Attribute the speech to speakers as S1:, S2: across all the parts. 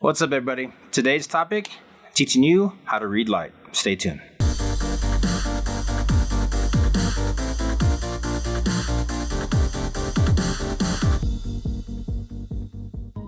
S1: What's up, everybody? Today's topic, teaching you how to read light. Stay tuned.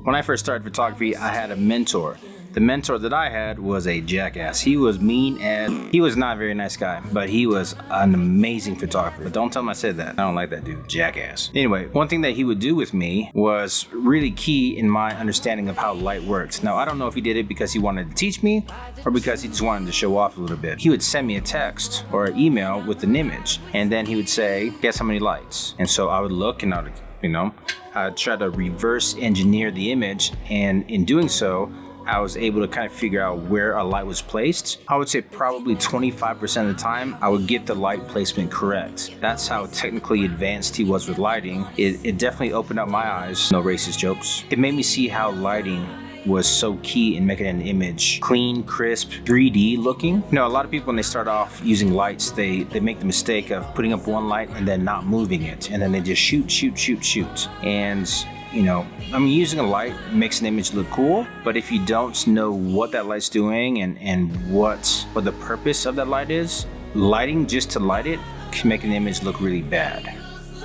S1: When I first started photography, I had a mentor. The mentor that I had was a jackass. He was mean as... He was not a very nice guy, but he was an amazing photographer. But don't tell him I said that. I don't like that dude. Jackass. Anyway, one thing that he would do with me was really key in my understanding of how light works. Now, I don't know if he did it because he wanted to teach me or because he just wanted to show off a little bit. He would send me a text or an email with an image, and then he would say, guess how many lights? And so I would look and I would, I'd try to reverse engineer the image, and in doing so, I was able to kind of figure out where a light was placed. I would say probably 25% of the time, I would get the light placement correct. That's how technically advanced he was with lighting. It definitely opened up my eyes. No racist jokes. It made me see how lighting was so key in making an image clean, crisp, 3D looking. A lot of people when they start off using lights, they make the mistake of putting up one light and then not moving it. And then they just shoot. And using a light makes an image look cool, but if you don't know what that light's doing and what the purpose of that light is, lighting just to light it can make an image look really bad.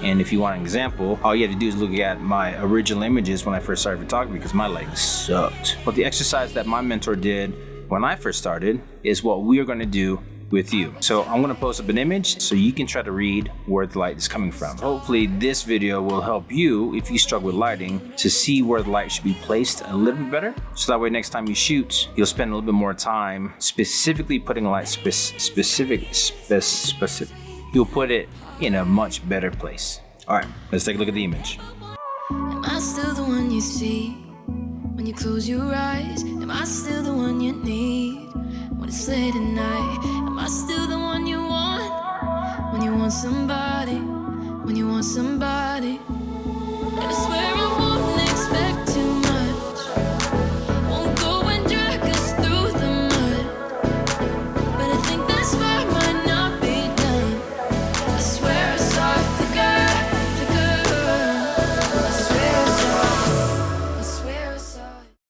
S1: And if you want an example, all you have to do is look at my original images when I first started photography, because my lighting sucked. But the exercise that my mentor did when I first started is what we are going to do with you. So I'm going to post up an image so you can try to read where the light is coming from. Hopefully this video will help you, if you struggle with lighting, to see where the light should be placed a little bit better. So that way next time you shoot, you'll spend a little bit more time specifically putting a light specific. You'll put it in a much better place. All right, let's take a look at the image.
S2: Am I still the one you see when you close your eyes? Am I still the one you need when it's late at night? Am I still the one you want when you want somebody? When you want somebody? And I swear